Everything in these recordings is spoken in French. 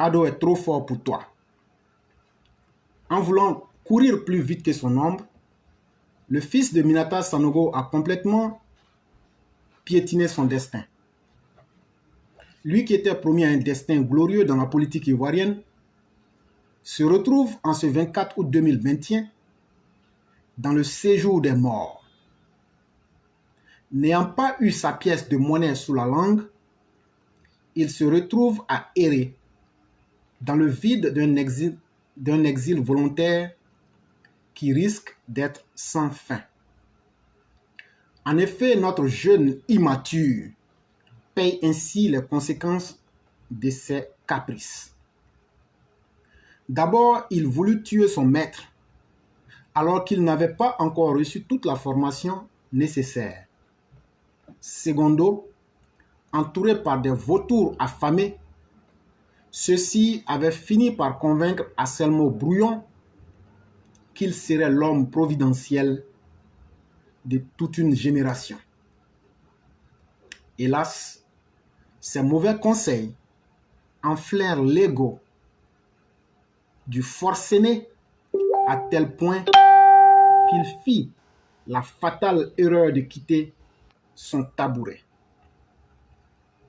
Ado est trop fort pour toi. En voulant courir plus vite que son ombre, le fils de Minata Sanogo a complètement piétiné son destin. Lui qui était promis à un destin glorieux dans la politique ivoirienne, se retrouve en ce 24 août 2021 dans le séjour des morts. N'ayant pas eu sa pièce de monnaie sous la langue, il se retrouve à errer dans le vide d'un exil volontaire qui risque d'être sans fin. En effet, notre jeune immature paye ainsi les conséquences de ses caprices. D'abord, il voulut tuer son maître alors qu'il n'avait pas encore reçu toute la formation nécessaire. Secondo, entouré par des vautours affamés, ceux-ci avaient fini par convaincre Anselmo Brouillon qu'il serait l'homme providentiel de toute une génération. Hélas, ces mauvais conseils enflèrent l'ego du forcené à tel point qu'il fit la fatale erreur de quitter son tabouret.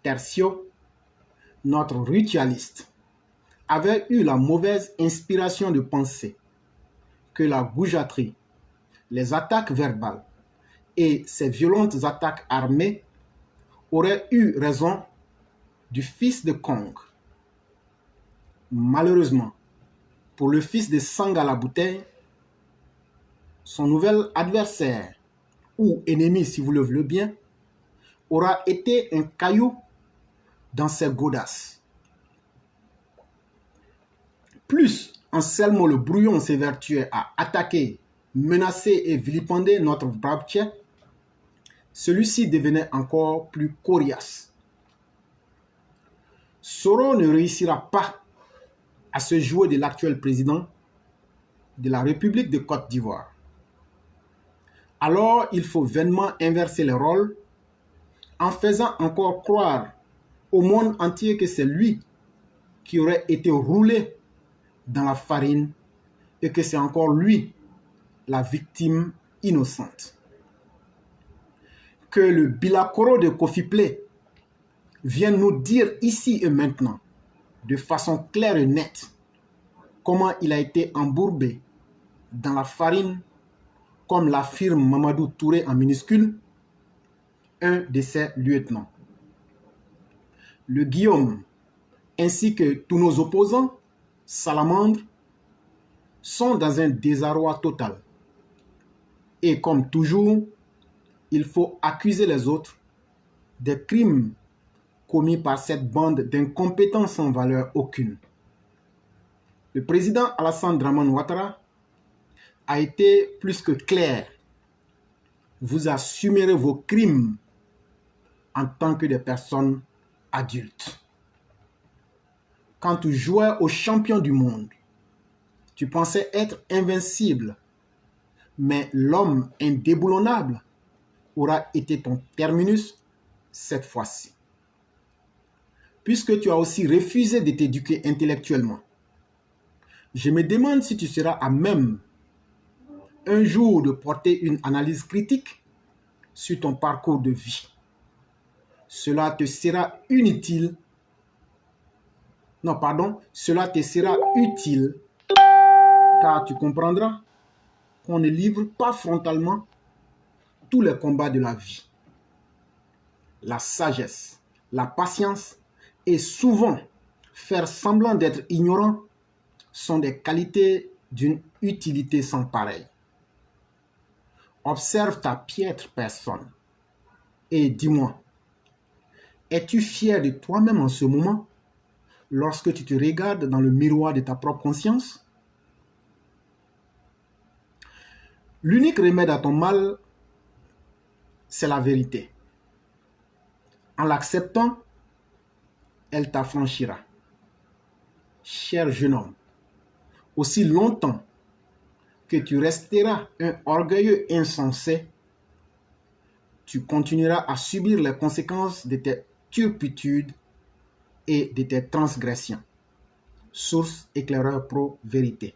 Tertio, notre ritualiste, avait eu la mauvaise inspiration de penser que la goujaterie, les attaques verbales et ces violentes attaques armées auraient eu raison du fils de Kong. Malheureusement, pour le fils de Sanga la bouteille, son nouvel adversaire, ou ennemi si vous le voulez bien, aura été un caillou dans ses godasses. Plus Anselmo le Brouillon s'évertuait à attaquer, menacer et vilipender notre brave Tchè, celui-ci devenait encore plus coriace. Soro ne réussira pas à se jouer de l'actuel président de la République de Côte d'Ivoire. Alors, il faut vainement inverser les rôles en faisant encore croire au monde entier que c'est lui qui aurait été roulé dans la farine et que c'est encore lui la victime innocente. Que le Bilakoro de Kofi Plé vienne nous dire ici et maintenant, de façon claire et nette, comment il a été embourbé dans la farine, comme l'affirme Mamadou Touré en minuscule, un de ses lieutenants. Le Guillaume, ainsi que tous nos opposants, salamandres, sont dans un désarroi total. Et comme toujours, il faut accuser les autres des crimes commis par cette bande d'incompétents sans valeur aucune. Le président Alassane Dramane Ouattara a été plus que clair. Vous assumerez vos crimes en tant que des personnes adultes. Quand tu jouais au champion du monde, tu pensais être invincible, mais l'homme indéboulonnable aura été ton terminus cette fois-ci. Puisque tu as aussi refusé de t'éduquer intellectuellement, je me demande si tu seras à même un jour de porter une analyse critique sur ton parcours de vie. Cela te sera inutile. Non, pardon, cela te sera utile car tu comprendras qu'on ne livre pas frontalement tous les combats de la vie. La sagesse, la patience et souvent faire semblant d'être ignorant sont des qualités d'une utilité sans pareille. Observe ta piètre personne et dis-moi, es-tu fier de toi-même en ce moment lorsque tu te regardes dans le miroir de ta propre conscience? L'unique remède à ton mal, c'est la vérité. En l'acceptant, elle t'affranchira. Cher jeune homme, aussi longtemps que tu resteras un orgueilleux insensé, tu continueras à subir les conséquences de tes turpitudes et de tes transgressions. Source Éclaireur Pro Vérité.